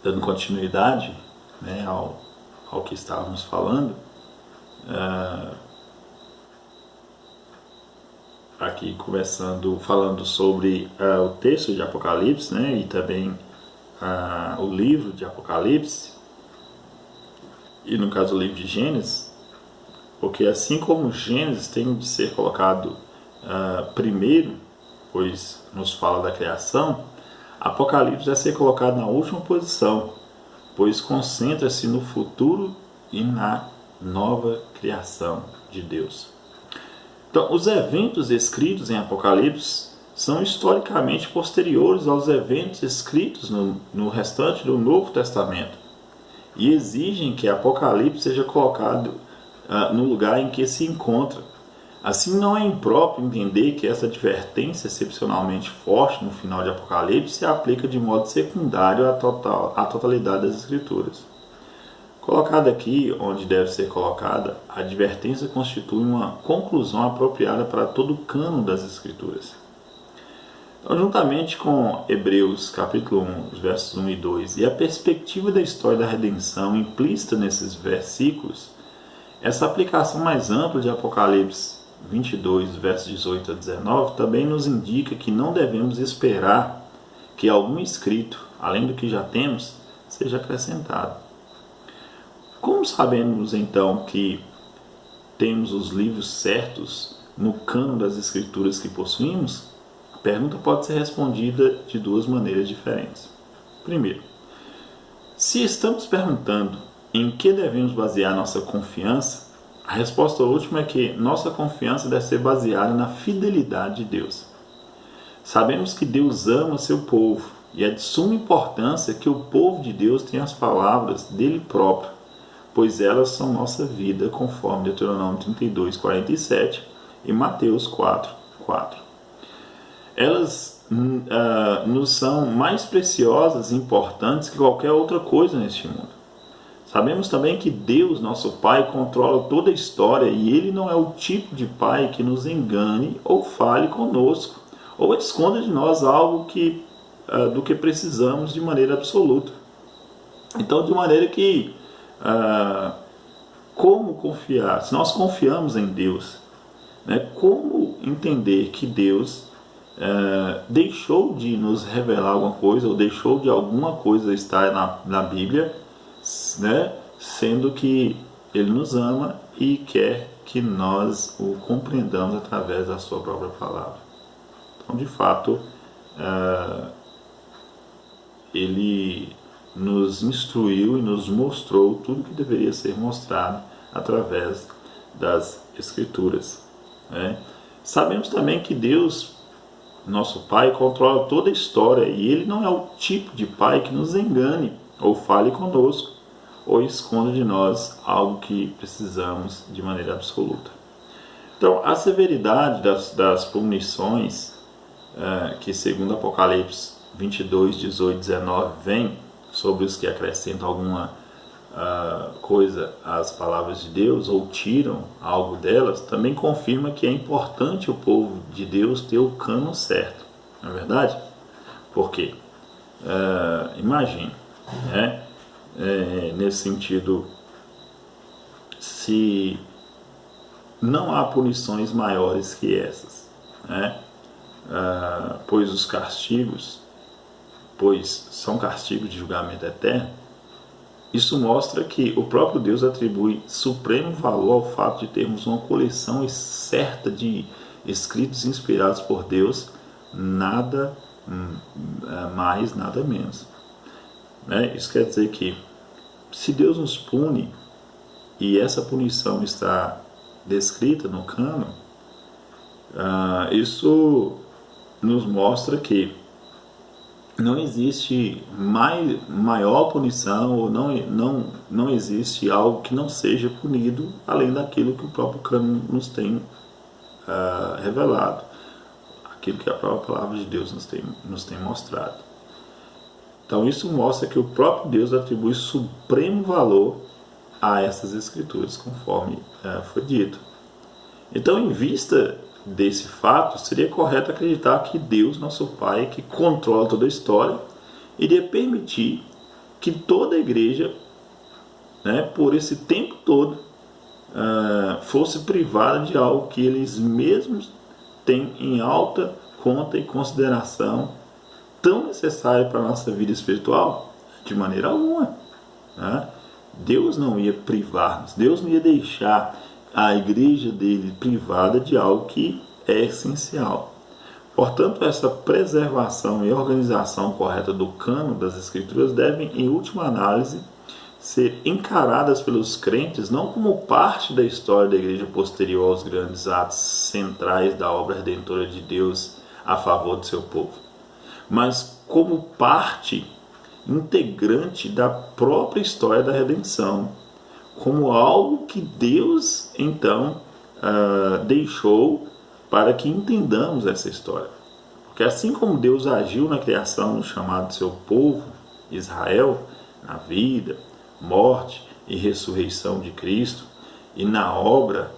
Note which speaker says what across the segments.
Speaker 1: dando continuidade, né, ao que estávamos falando, aqui falando sobre o texto de Apocalipse, né, e também o livro de Apocalipse, e no caso o livro de Gênesis, porque assim como Gênesis tem de ser colocado primeiro, pois nos fala da criação, Apocalipse deve ser colocado na última posição, pois concentra-se no futuro e na nova criação de Deus. Então, os eventos escritos em Apocalipse são historicamente posteriores aos eventos escritos no restante do Novo Testamento e exigem que Apocalipse seja colocado no lugar em que se encontra. Assim, não é impróprio entender que essa advertência excepcionalmente forte no final de Apocalipse se aplica de modo secundário à totalidade das Escrituras. Colocada aqui, onde deve ser colocada, a advertência constitui uma conclusão apropriada para todo o cânon das Escrituras. Então, juntamente com Hebreus capítulo 1, versos 1 e 2, e a perspectiva da história da redenção implícita nesses versículos, essa aplicação mais ampla de Apocalipse 22, versos 18 a 19, também nos indica que não devemos esperar que algum escrito, além do que já temos, seja acrescentado. Como sabemos então que temos os livros certos no cânon das Escrituras que possuímos? A pergunta pode ser respondida de duas maneiras diferentes. Primeiro, se estamos perguntando em que devemos basear nossa confiança, a resposta última é que nossa confiança deve ser baseada na fidelidade de Deus. Sabemos que Deus ama seu povo e é de suma importância que o povo de Deus tenha as palavras dele próprio, pois elas são nossa vida, conforme Deuteronômio 32, 47 e Mateus 4, 4. Elas nos são mais preciosas e importantes que qualquer outra coisa neste mundo. Sabemos também que Deus, nosso Pai, controla toda a história e Ele não é o tipo de Pai que nos engane ou fale conosco, ou esconda de nós algo do que precisamos de maneira absoluta. Então, de maneira que, como confiar? Se nós confiamos em Deus, né, como entender que Deus deixou de nos revelar alguma coisa, ou deixou de alguma coisa estar na Bíblia, né, sendo que Ele nos ama e quer que nós o compreendamos através da sua própria palavra. Então, de fato, Ele nos instruiu e nos mostrou tudo que deveria ser mostrado através das Escrituras, né? Sabemos também que Deus, nosso Pai, controla toda a história e Ele não é o tipo de Pai que nos engane ou fale conosco ou esconda de nós algo que precisamos de maneira absoluta. Então, a severidade das punições que, segundo Apocalipse 22, 18 e 19, vem sobre os que acrescentam alguma coisa às palavras de Deus ou tiram algo delas, também confirma que é importante o povo de Deus ter o cânon certo, não é verdade? Por quê? Imagine, né? Nesse sentido, se não há punições maiores que essas, né? Pois os castigos, são castigos de julgamento eterno, isso mostra que o próprio Deus atribui supremo valor ao fato de termos uma coleção certa de escritos inspirados por Deus, nada mais, nada menos. Isso quer dizer que, se Deus nos pune, e essa punição está descrita no cânon, isso nos mostra que não existe maior punição, ou não existe algo que não seja punido, além daquilo que o próprio cânon nos tem revelado, aquilo que a própria palavra de Deus nos tem mostrado. Então, isso mostra que o próprio Deus atribui supremo valor a essas escrituras, conforme foi dito. Então, em vista desse fato, seria correto acreditar que Deus, nosso Pai, que controla toda a história, iria permitir que toda a igreja, né, por esse tempo todo, fosse privada de algo que eles mesmos têm em alta conta e consideração, tão necessário para a nossa vida espiritual? De maneira alguma, né? Deus não ia privar-nos, Deus não ia deixar a igreja dele privada de algo que é essencial. Portanto, essa preservação e organização correta do cânon das Escrituras devem, em última análise, ser encaradas pelos crentes não como parte da história da igreja posterior aos grandes atos centrais da obra redentora de Deus a favor do seu povo, mas como parte integrante da própria história da redenção, como algo que Deus então deixou para que entendamos essa história. Porque assim como Deus agiu na criação no chamado do seu povo, Israel, na vida, morte e ressurreição de Cristo, e na obra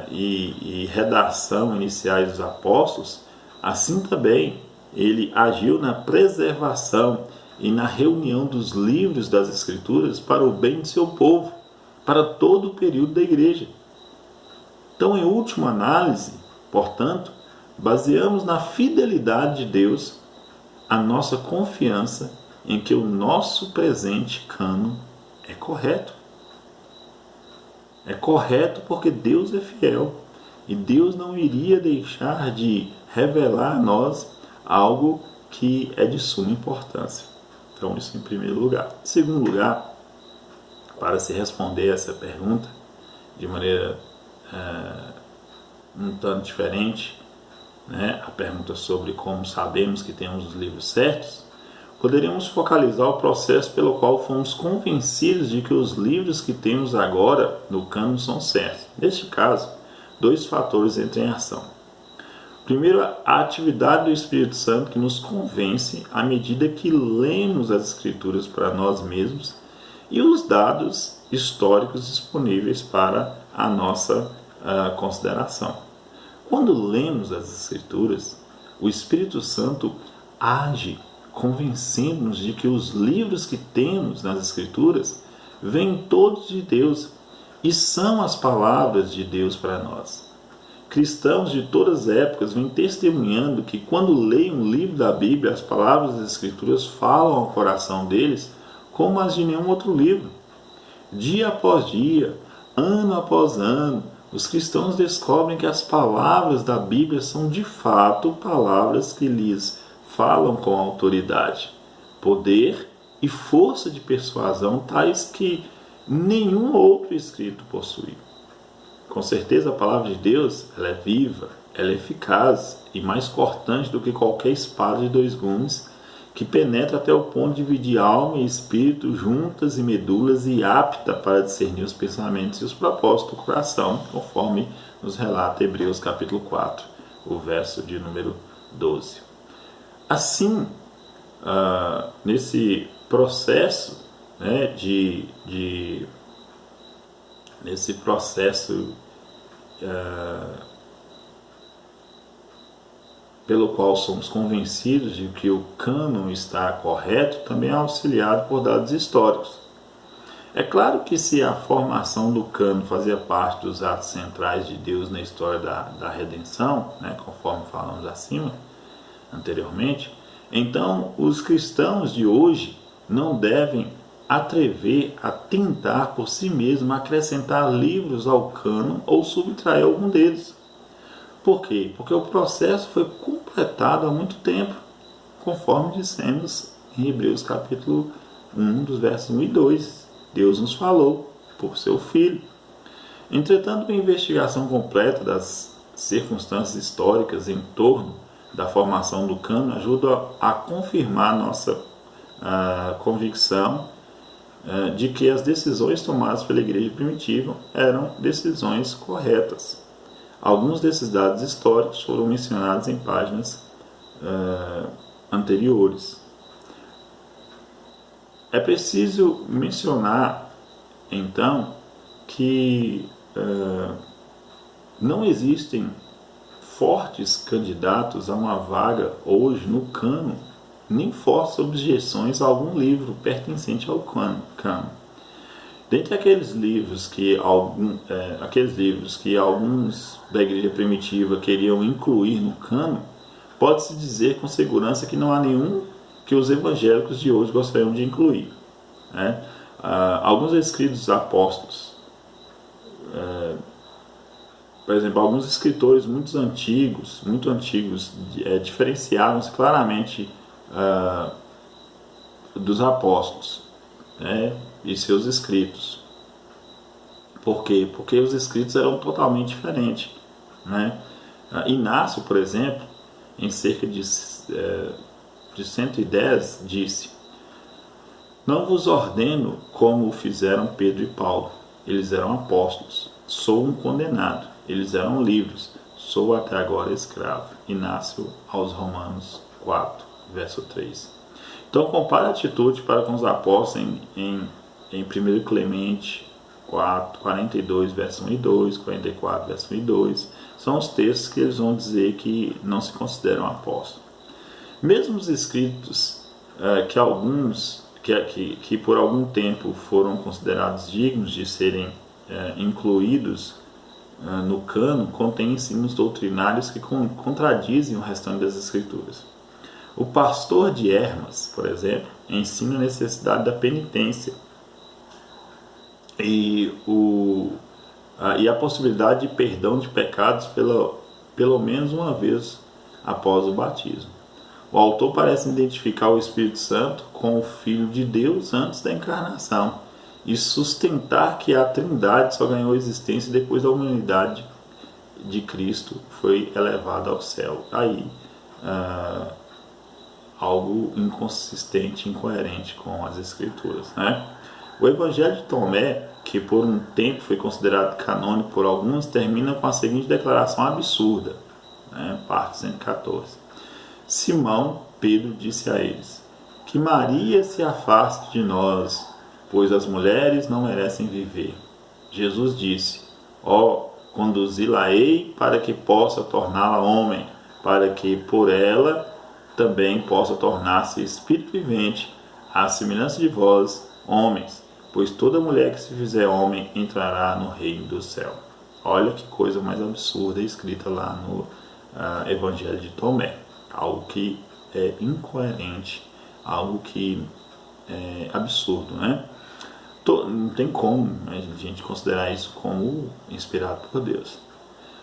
Speaker 1: e redação iniciais dos apóstolos, assim também ele agiu na preservação e na reunião dos livros das Escrituras para o bem de seu povo, para todo o período da igreja. Então, em última análise, portanto, baseamos na fidelidade de Deus a nossa confiança em que o nosso presente cânon é correto. É correto porque Deus é fiel e Deus não iria deixar de revelar a nós algo que é de suma importância. Então, isso em primeiro lugar. Em segundo lugar, para se responder essa pergunta de maneira um tanto diferente, né, a pergunta sobre como sabemos que temos os livros certos, poderíamos focalizar o processo pelo qual fomos convencidos de que os livros que temos agora no cânon são certos. Neste caso, dois fatores entram em ação. Primeiro, a atividade do Espírito Santo que nos convence à medida que lemos as Escrituras para nós mesmos e os dados históricos disponíveis para a nossa consideração. Quando lemos as Escrituras, o Espírito Santo age convencendo-nos de que os livros que temos nas Escrituras vêm todos de Deus e são as palavras de Deus para nós. Cristãos de todas as épocas vêm testemunhando que quando leem um livro da Bíblia, as palavras das Escrituras falam ao coração deles como as de nenhum outro livro. Dia após dia, ano após ano, os cristãos descobrem que as palavras da Bíblia são de fato palavras que lhes falam com autoridade, poder e força de persuasão tais que nenhum outro escrito possui. Com certeza a palavra de Deus ela é viva, ela é eficaz e mais cortante do que qualquer espada de dois gumes, que penetra até o ponto de dividir alma e espírito, juntas e medulas, e apta para discernir os pensamentos e os propósitos do coração, conforme nos relata Hebreus capítulo 4, o verso de número 12. Assim, nesse processo, né, nesse processo pelo qual somos convencidos de que o cânon está correto, também é auxiliado por dados históricos. É claro que se a formação do cânon fazia parte dos atos centrais de Deus na história da redenção, né, conforme falamos acima, anteriormente, então os cristãos de hoje não devem atrever a tentar por si mesmo acrescentar livros ao cânon ou subtrair algum deles. Por quê? Porque o processo foi completado há muito tempo, conforme dissemos em Hebreus capítulo 1, dos versos 1 e 2. Deus nos falou por seu Filho. Entretanto, a investigação completa das circunstâncias históricas em torno da formação do cânon ajuda a confirmar nossa convicção de que as decisões tomadas pela igreja primitiva eram decisões corretas. Alguns desses dados históricos foram mencionados em páginas anteriores. É preciso mencionar, então, que não existem fortes candidatos a uma vaga hoje no cânon nem força objeções a algum livro pertencente ao cânon. Dentre aqueles livros que alguns da igreja primitiva queriam incluir no cânon, pode-se dizer com segurança que não há nenhum que os evangélicos de hoje gostariam de incluir, né? Alguns escritos dos apóstolos, por exemplo, alguns escritores muito antigos, diferenciavam-se claramente dos apóstolos, né, e seus escritos. Por quê? Porque os escritos eram totalmente diferentes, né? Inácio, por exemplo, em cerca de 110, disse: não vos ordeno como o fizeram Pedro e Paulo, eles eram apóstolos. Sou um condenado, eles eram livres. Sou até agora escravo. Inácio aos Romanos 4, verso 3. Então compare a atitude para com os apóstolos em 1 Clemente 4, 42, verso 1 e 2, 44, verso 1 e 2. São os textos que eles vão dizer que não se consideram apóstolos. Mesmo os escritos que por algum tempo foram considerados dignos de serem incluídos no cânon, contêm ensinos doutrinários que contradizem o restante das escrituras. O pastor de Hermas, por exemplo, ensina a necessidade da penitência e a possibilidade de perdão de pecados pelo menos uma vez após o batismo. O autor parece identificar o Espírito Santo com o Filho de Deus antes da encarnação e sustentar que a Trindade só ganhou existência depois da humanidade de Cristo foi elevada ao céu. Aí, algo inconsistente, incoerente com as Escrituras, né? O Evangelho de Tomé, que por um tempo foi considerado canônico por alguns, termina com a seguinte declaração absurda, né? Parte 114. Simão Pedro disse a eles: que Maria se afaste de nós, pois as mulheres não merecem viver. Jesus disse: conduzi-la-ei para que possa torná-la homem, para que por ela também possa tornar-se espírito vivente, à semelhança de vós, homens, pois toda mulher que se fizer homem entrará no reino do céu. Olha que coisa mais absurda escrita lá no Evangelho de Tomé. Algo que é incoerente, algo que é absurdo, né? Não tem como a gente considerar isso como inspirado por Deus.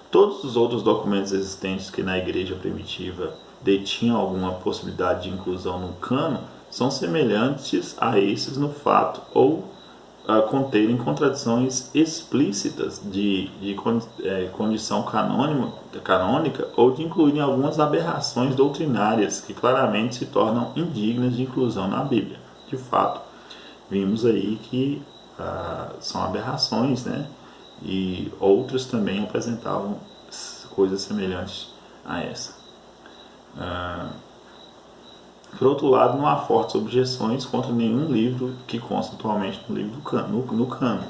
Speaker 1: Todos os outros documentos existentes que na igreja primitiva detinham alguma possibilidade de inclusão no cânon são semelhantes a esses no fato ou conterem contradições explícitas de condição canônica ou de incluírem algumas aberrações doutrinárias que claramente se tornam indignas de inclusão na Bíblia. De fato, vimos aí que são aberrações, né? E outros também apresentavam coisas semelhantes a essa. Por outro lado, não há fortes objeções contra nenhum livro que consta atualmente no cânon.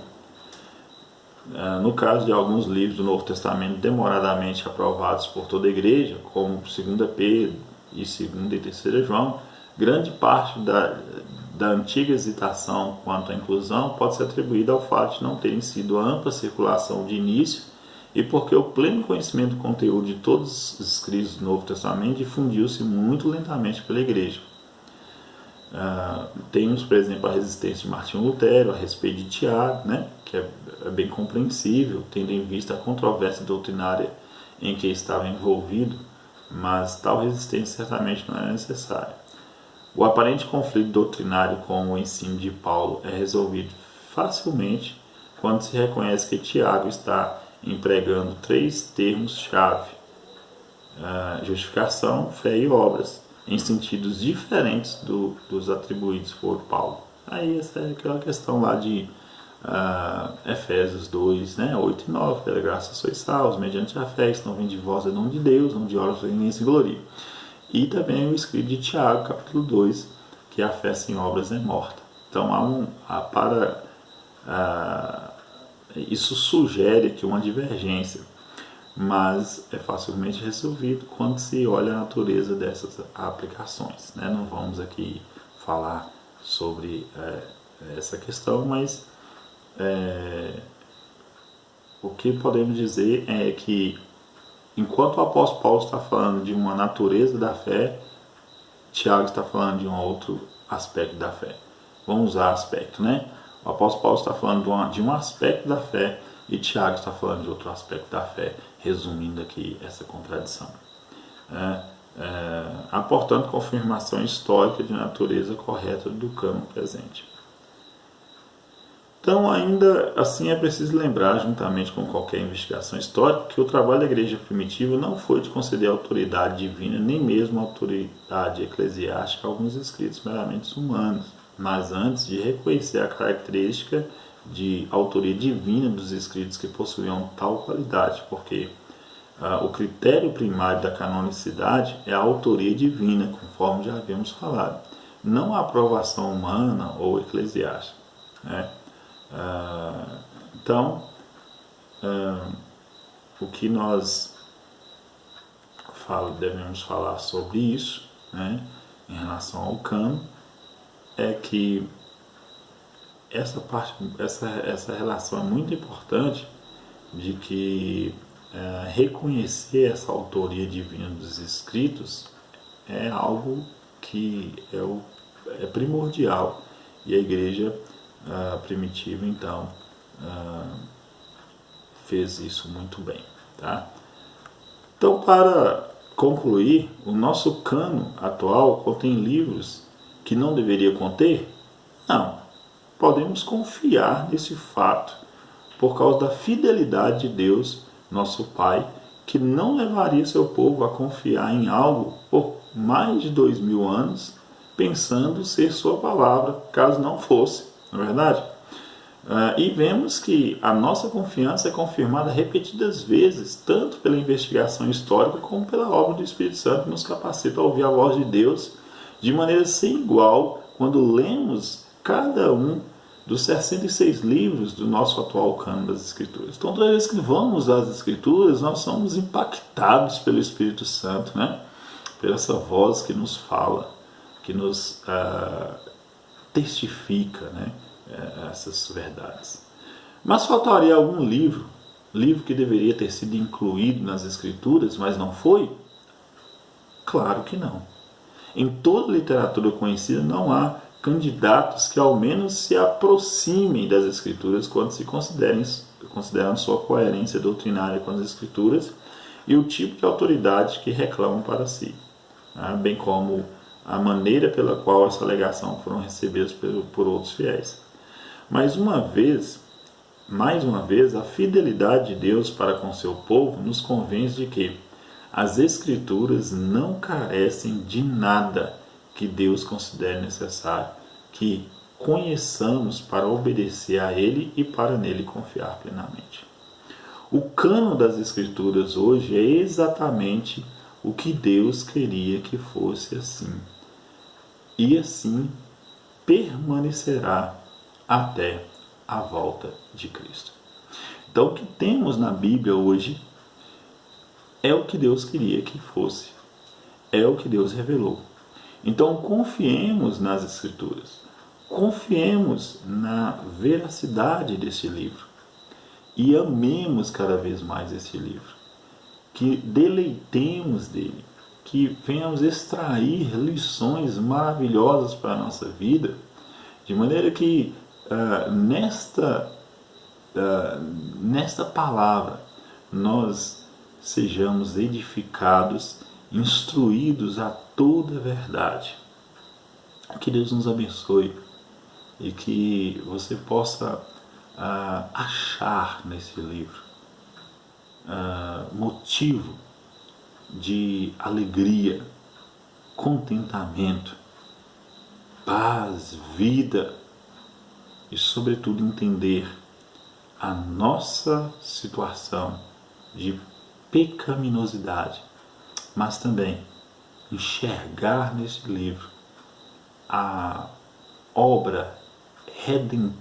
Speaker 1: No caso de alguns livros do Novo Testamento demoradamente aprovados por toda a igreja, como 2 Pedro e 2 e 3 João, grande parte da antiga hesitação quanto à inclusão pode ser atribuída ao fato de não terem sido ampla circulação de início e porque o pleno conhecimento do conteúdo de todos os escritos do Novo Testamento difundiu-se muito lentamente pela igreja. Temos, por exemplo, a resistência de Martinho Lutero a respeito de Tiago, né, que é bem compreensível, tendo em vista a controvérsia doutrinária em que estava envolvido, mas tal resistência certamente não era necessária. O aparente conflito doutrinário com o ensino de Paulo é resolvido facilmente quando se reconhece que Tiago está empregando 3 termos-chave: justificação, fé e obras, em sentidos diferentes dos atribuídos por Paulo. Aí essa é aquela questão lá de Efésios 2, né, 8 e 9, pela graça sois salvos, mediante a fé, isso não vem de vós, é nome de Deus, não de obras, nem se gloria. E também o escrito de Tiago, capítulo 2, que a fé sem obras é morta. Então isso sugere aqui uma divergência. mas é facilmente resolvido quando se olha a natureza dessas aplicações, né? Não vamos aqui falar sobre essa questão, mas o que podemos dizer é que enquanto o apóstolo Paulo está falando de uma natureza da fé, Tiago está falando de um outro aspecto da fé. Vamos usar aspecto, né? O apóstolo Paulo está falando de um aspecto da fé e Tiago está falando de outro aspecto da fé, resumindo aqui essa contradição. Aportando confirmação histórica de natureza correta do cânon presente. Então, ainda assim, é preciso lembrar, juntamente com qualquer investigação histórica, que o trabalho da igreja primitiva não foi de conceder autoridade divina, nem mesmo autoridade eclesiástica a alguns escritos meramente humanos, mas antes de reconhecer a característica de autoria divina dos escritos que possuíam tal qualidade, porque o critério primário da canonicidade é a autoria divina, conforme já havíamos falado, não a aprovação humana ou eclesiástica, né? Então, o que nós devemos falar sobre isso, né, em relação ao cânon, é que essa relação é muito importante, de que reconhecer essa autoria divina dos escritos é algo que é primordial, e a igreja primitiva então fez isso muito bem, tá? Então, para concluir, o nosso cânon atual contém livros que não deveria conter? Não. Podemos confiar nesse fato por causa da fidelidade de Deus, nosso Pai, que não levaria seu povo a confiar em algo por mais de 2000 anos, pensando ser sua palavra, caso não fosse, não é verdade? E vemos que a nossa confiança é confirmada repetidas vezes, tanto pela investigação histórica como pela obra do Espírito Santo, que nos capacita a ouvir a voz de Deus de maneira sem igual quando lemos cada um dos 66 livros do nosso atual cânon das Escrituras. Então, toda vez que vamos às Escrituras, nós somos impactados pelo Espírito Santo, né? Por essa voz que nos fala, que nos testifica, né, essas verdades. Mas faltaria algum livro que deveria ter sido incluído nas Escrituras, mas não foi? Claro que não. Em toda literatura conhecida não há candidatos que ao menos se aproximem das Escrituras quando se consideram sua coerência doutrinária com as Escrituras e o tipo de autoridade que reclamam para si, bem como a maneira pela qual essa alegação foram recebidas por outros fiéis. Mais uma vez, a fidelidade de Deus para com seu povo nos convence de que as Escrituras não carecem de nada que Deus considere necessário que conheçamos para obedecer a Ele e para nele confiar plenamente. O cânon das Escrituras hoje é exatamente o que Deus queria que fosse assim. E assim permanecerá até a volta de Cristo. Então, o que temos na Bíblia hoje é o que Deus queria que fosse. É o que Deus revelou. Então, confiemos nas Escrituras. Confiemos na veracidade desse livro. E amemos cada vez mais esse livro. Que deleitemos dele. Que venhamos extrair lições maravilhosas para a nossa vida. De maneira que nesta palavra nós sejamos edificados, instruídos a toda a verdade. Que Deus nos abençoe e que você possa achar nesse livro motivo de alegria, contentamento, paz, vida e, sobretudo, entender a nossa situação de pecaminosidade, mas também enxergar nesse livro a obra redentora